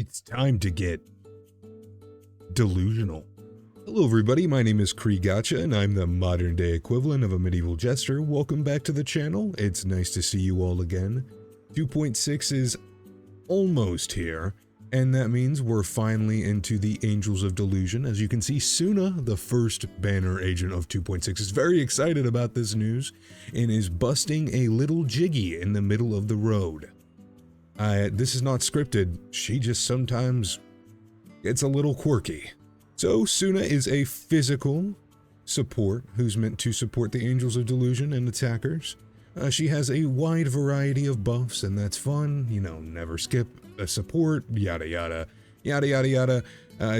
It's time to get delusional. Hello everybody, my name is Cree Gotcha, and I'm the modern day equivalent of a medieval jester. Welcome back to the channel. It's nice to see you all again. 2.6 is almost here, and that means we're finally into the Angels of Delusion. As you can see, Sunna, the first banner agent of 2.6, is very excited about this news and is busting a little jiggy in the middle of the road. This is not scripted, she just sometimes gets a little quirky. So Sunna is a physical support who's meant to support the Angels of Delusion and attackers. She has a wide variety of buffs, and that's fun. You know, never skip a support, yada yada, yada yada yada.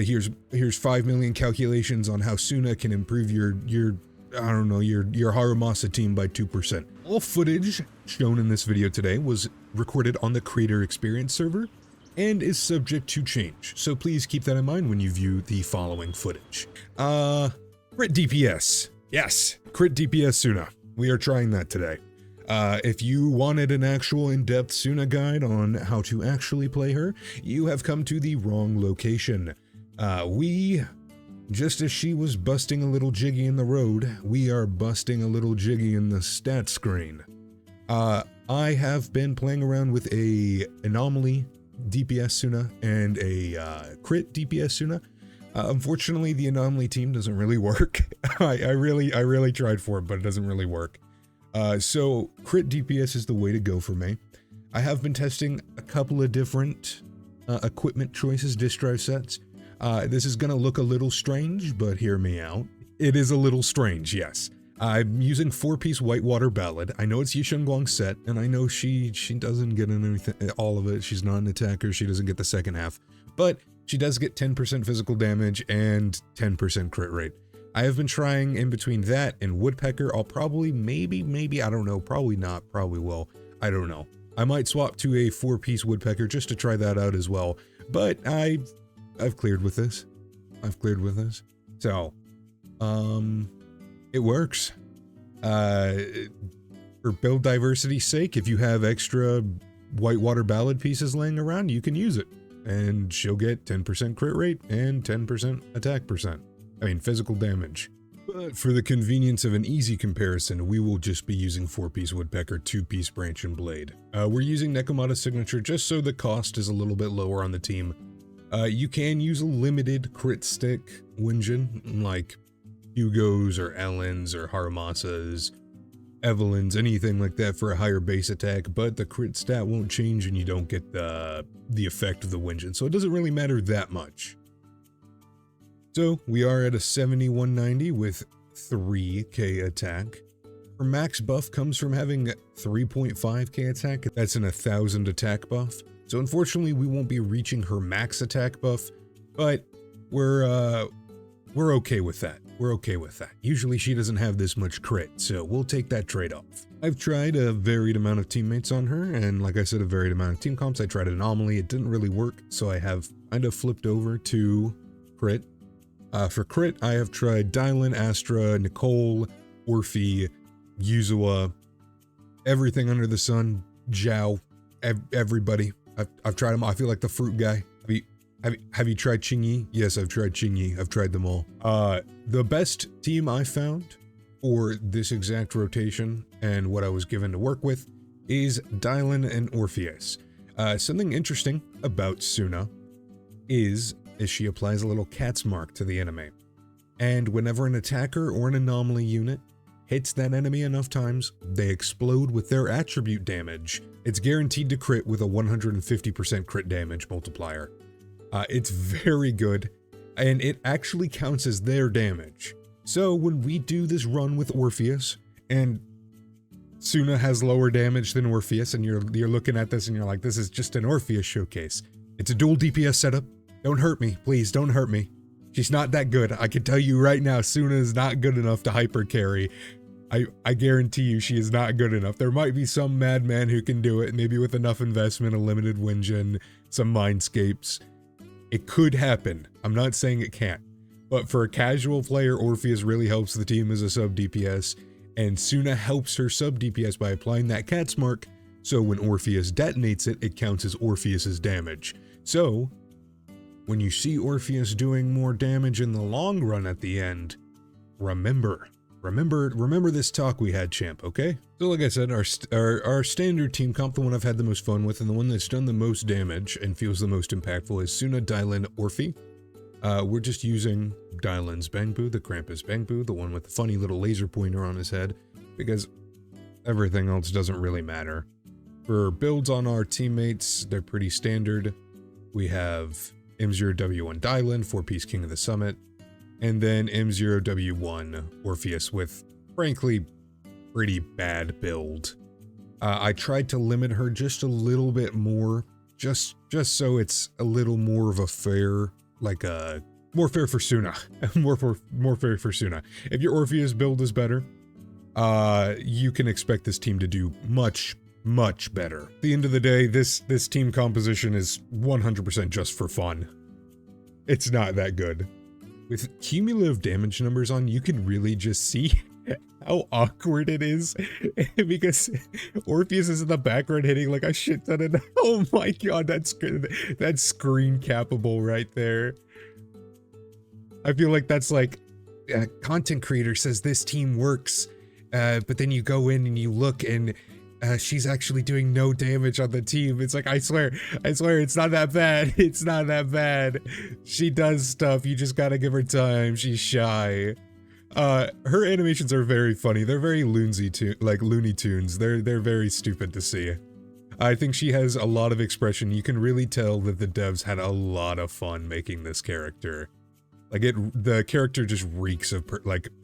Here's 5 million calculations on how Sunna can improve your Haramasa team by 2%. All footage shown in this video today was recorded on the Creator Experience server and is subject to change, so please keep that in mind when you view the following footage. Crit DPS. Yes, crit DPS Sunna. We are trying that today. If you wanted an actual in-depth Sunna guide on how to actually play her, you have come to the wrong location. Just as she was busting a little jiggy in the road, we are busting a little jiggy in the stat screen. I have been playing around with a anomaly DPS Sunna and a crit DPS Sunna. Unfortunately, the anomaly team doesn't really work. I really tried for it, but it doesn't really work. So crit DPS is the way to go for me. I have been testing a couple of different equipment choices, disk drive sets. This is gonna look a little strange, but hear me out. It is a little strange, yes. I'm using 4-piece Whitewater Ballad. I know it's Yishengguang's set, and I know she doesn't get anything, all of it. She's not an attacker, she doesn't get the second half. But she does get 10% physical damage and 10% crit rate. I have been trying in between that and Woodpecker. I'll probably, maybe, I don't know, probably not, probably will. I don't know. I might swap to a 4-piece Woodpecker just to try that out as well. But I've cleared with this. So, it works. For build diversity's sake, if you have extra Whitewater Ballad pieces laying around, you can use it. And she'll get 10% crit rate and 10% attack percent. I mean, physical damage. But for the convenience of an easy comparison, we will just be using 4-piece Woodpecker, 2-piece Branch and Blade. We're using Nekomata's signature just so the cost is a little bit lower on the team. You can use a limited crit stick Wenjin, like Hugo's or Ellen's or Haramasas, Evelyn's, anything like that for a higher base attack, but the crit stat won't change and you don't get the effect of the Wenjin, so it doesn't really matter that much. So we are at a 7190 with 3k attack. Her max buff comes from having 3.5k attack. That's an 1000 attack buff. So unfortunately we won't be reaching her max attack buff, but we're okay with that. We're okay with that. Usually she doesn't have this much crit, so we'll take that trade-off. I've tried a varied amount of teammates on her, and like I said, a varied amount of team comps. I tried Anomaly, it didn't really work, so I have kind of flipped over to crit. For crit, I have tried Dylan, Astra, Nicole, Orphie, Yuzua, everything under the sun, Zhao, everybody. I've tried them all. I feel like the fruit guy. Have you tried Qingyi? Yes, I've tried Qingyi. I've tried them all. The best team I found for this exact rotation and what I was given to work with is Dylan and Orpheus. Something interesting about Sunna is she applies a little cat's mark to the enemy. And whenever an attacker or an anomaly unit hits that enemy enough times, they explode with their attribute damage. It's guaranteed to crit with a 150% crit damage multiplier. It's very good, and it actually counts as their damage. So when we do this run with Orpheus, and Sunna has lower damage than Orpheus, and you're looking at this and you're like, this is just an Orpheus showcase. It's a dual DPS setup. Don't hurt me, please, don't hurt me. She's not that good. I can tell you right now, Sunna is not good enough to hyper carry. I guarantee you she is not good enough. There might be some madman who can do it, maybe with enough investment, a limited Wenjin, some Mindscapes. It could happen. I'm not saying it can't. But for a casual player, Orpheus really helps the team as a sub DPS, and Sunna helps her sub DPS by applying that cat's mark, so when Orpheus detonates it, it counts as Orpheus's damage. So when you see Orpheus doing more damage in the long run at the end, remember this talk we had, champ, okay? So like I said, our standard team comp, the one I've had the most fun with and the one that's done the most damage and feels the most impactful is Sunna, Dylan, Orphie. We're just using Dylan's Bangbu, the Krampus Bangbu, the one with the funny little laser pointer on his head, because everything else doesn't really matter. For builds on our teammates, they're pretty standard. We have M0W1 Dylan, 4-piece King of the Summit, and then M0W1 Orpheus with, frankly, pretty bad build. I tried to limit her just a little bit more, just so it's a little more of a fair, like more fair for Sunna, more fair for Sunna. If your Orpheus build is better, you can expect this team to do much better. At the end of the day, this team composition is 100% just for fun. It's not that good. With cumulative damage numbers on, you can really just see how awkward it is because Orpheus is in the background hitting like a shit ton of, oh my god, that's screen capable right there. I feel like that's like a content creator says this team works, but then you go in and you look and she's actually doing no damage on the team. It's like, I swear, it's not that bad. It's not that bad. She does stuff. You just gotta give her time. She's shy. Her animations are very funny. They're very Looney Tunes. They're very stupid to see. I think she has a lot of expression. You can really tell that the devs had a lot of fun making this character. Like the character just reeks of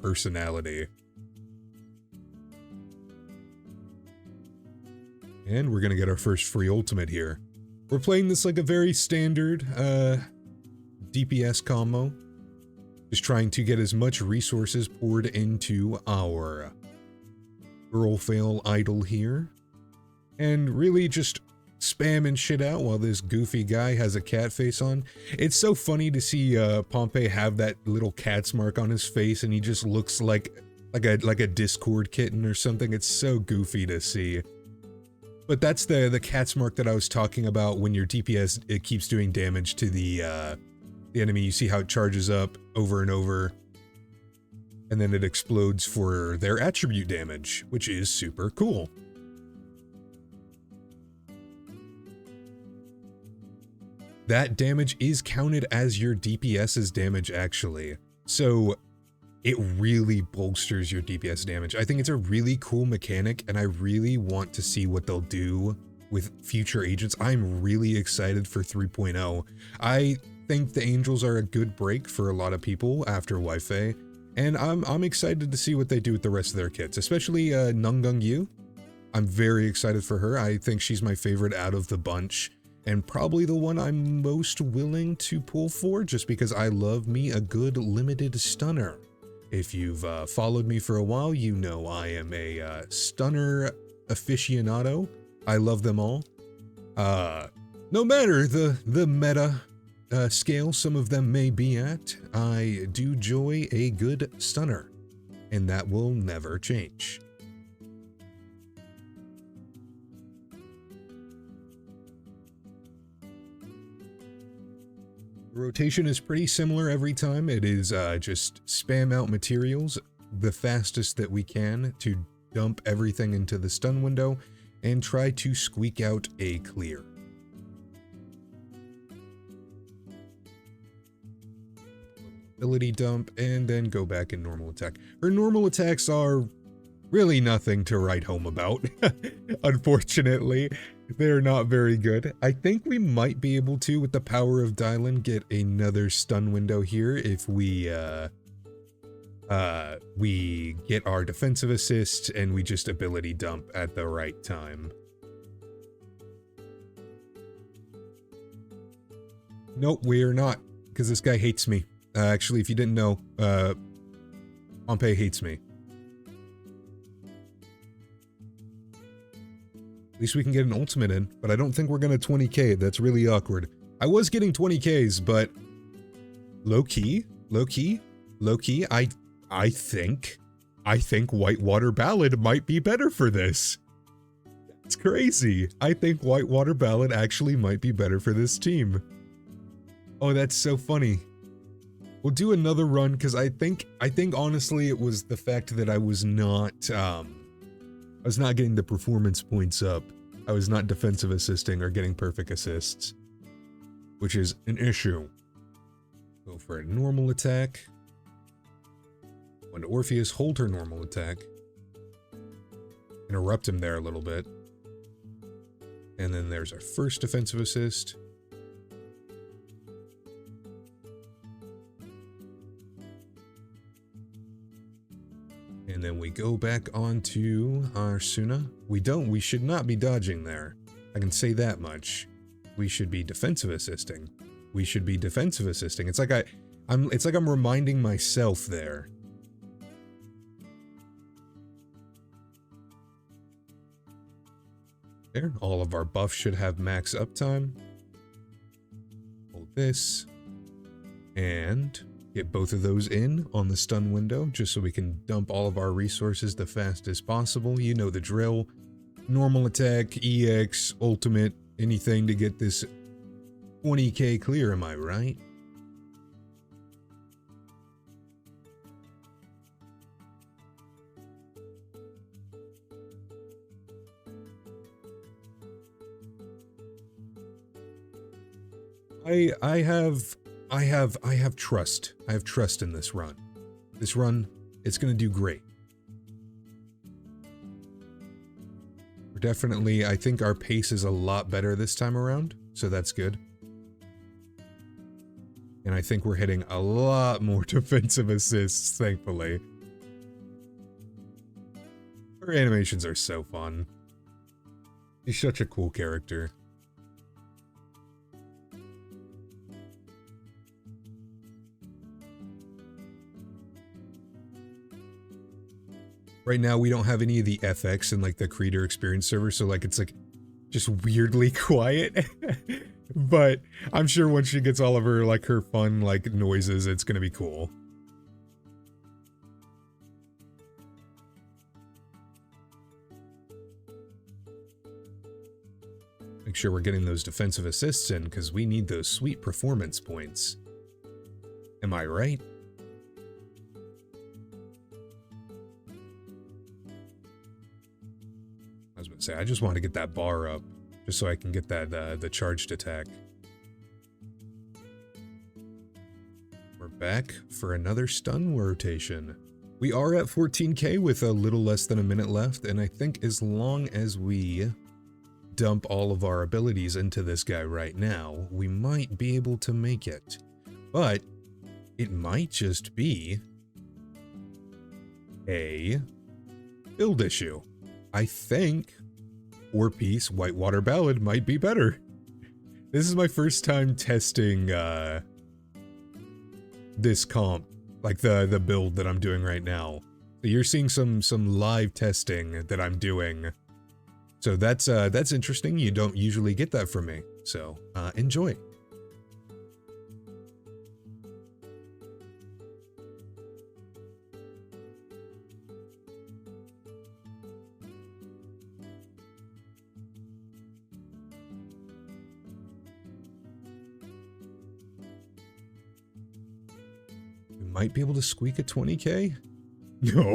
personality. And we're gonna get our first free ultimate here. We're playing this like a very standard DPS combo. Just trying to get as much resources poured into our girl fail idol here. And really just spamming shit out while this goofy guy has a cat face on. It's so funny to see Pompey have that little cat's mark on his face and he just looks like a Discord kitten or something. It's so goofy to see. But that's the cat's mark that I was talking about when your DPS, it keeps doing damage to the enemy. You see how it charges up over and over, and then it explodes for their attribute damage, which is super cool. That damage is counted as your DPS's damage, actually. So it really bolsters your DPS damage. I think it's a really cool mechanic, and I really want to see what they'll do with future agents. I'm really excited for 3.0. I think the Angels are a good break for a lot of people after Wi-Fi, and I'm excited to see what they do with the rest of their kits, especially Nunggung Yu. I'm very excited for her. I think she's my favorite out of the bunch, and probably the one I'm most willing to pull for, just because I love me a good limited stunner. If you've followed me for a while, you know I am a stunner aficionado. I love them all. No matter the meta scale some of them may be at, I do enjoy a good stunner, and that will never change. Rotation is pretty similar every time. It is just spam out materials the fastest that we can to dump everything into the stun window and try to squeak out a clear. Ability dump and then go back in normal attack. Her normal attacks are really nothing to write home about. Unfortunately, they're not very good. I think we might be able to, with the power of Dylan, get another stun window here if we get our defensive assist and we just ability dump at the right time. Nope, we're not, because this guy hates me. Actually, if you didn't know, Pompey hates me. At least we can get an ultimate in, but I don't think we're gonna 20k. That's really awkward. I was getting 20ks, but low-key, I think Whitewater Ballad might be better for this. It's crazy. I think Whitewater Ballad actually might be better for this team. Oh, that's so funny. We'll do another run because I think honestly it was the fact that I was not getting the performance points up. I was not defensive assisting or getting perfect assists, which is an issue. Go for a normal attack. When Orpheus hold her normal attack. Interrupt him there a little bit. And then there's our first defensive assist. And then we go back onto our Sunna. We should not be dodging there. I can say that much. We should be defensive assisting. We should be defensive assisting. It's like I'm reminding myself there. There, all of our buffs should have max uptime. Hold this. And get both of those in on the stun window, just so we can dump all of our resources the fastest possible. You know the drill. Normal attack, EX, ultimate, anything to get this 20k clear, am I right? I have trust. I have trust in this run. This run, it's gonna do great. We're definitely, I think our pace is a lot better this time around, so that's good. And I think we're hitting a lot more defensive assists, thankfully. Her animations are so fun. He's such a cool character. Right now, we don't have any of the FX in, like, the creator experience server, so, like, it's, like, just weirdly quiet. But I'm sure once she gets all of her, like, her fun, like, noises, it's gonna be cool. Make sure we're getting those defensive assists in, because we need those sweet performance points. Am I right? Say, I just want to get that bar up, just so I can get that the charged attack. We're back for another stun rotation. We are at 14k with a little less than a minute left, and I think as long as we dump all of our abilities into this guy right now, we might be able to make it. But it might just be a build issue. I think 4-piece Whitewater Ballad might be better. This is my first time testing this comp, like the build that I'm doing right now. So you're seeing some live testing that I'm doing. So that's interesting. You don't usually get that from me. So enjoy. Might be able to squeak a 20k? No,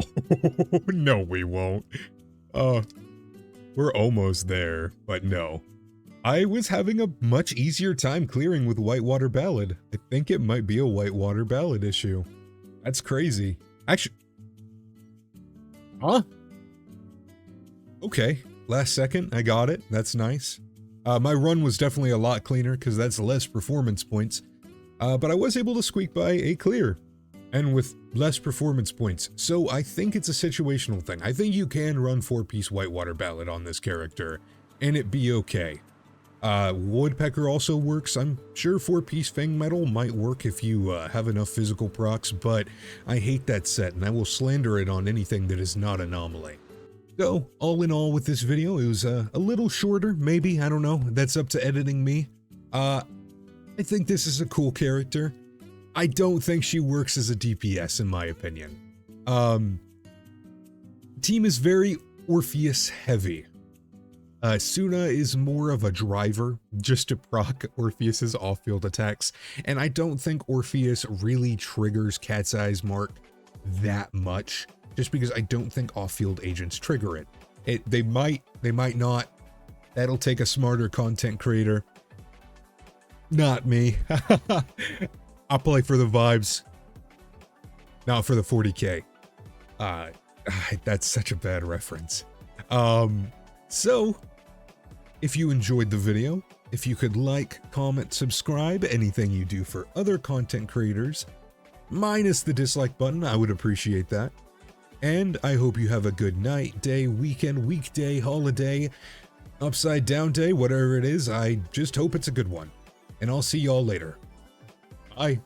no we won't. We're almost there, but no. I was having a much easier time clearing with Whitewater Ballad. I think it might be a Whitewater Ballad issue. That's crazy. Actually... Huh? Okay, last second, I got it. That's nice. My run was definitely a lot cleaner because that's less performance points. But I was able to squeak by a clear. And with less performance points, so I think it's a situational thing. I think you can run 4-piece Whitewater Ballad on this character, and it be okay. Woodpecker also works. I'm sure 4-piece Fang Metal might work if you have enough physical procs, but I hate that set, and I will slander it on anything that is not Anomaly. So, all in all with this video, it was a little shorter, maybe, I don't know. That's up to editing me. I think this is a cool character. I don't think she works as a DPS, in my opinion. Team is very Orpheus heavy. Sunna is more of a driver, just to proc Orpheus's off-field attacks, and I don't think Orpheus really triggers Cat's Eyes Mark that much, just because I don't think off-field agents trigger it. They might not. That'll take a smarter content creator. Not me. I'll play for the vibes, not for the 40k. That's such a bad reference. So, if you enjoyed the video, if you could like, comment, subscribe, anything you do for other content creators, minus the dislike button, I would appreciate that. And I hope you have a good night, day, weekend, weekday, holiday, upside down day, whatever it is. I just hope it's a good one. And I'll see y'all later. Bye.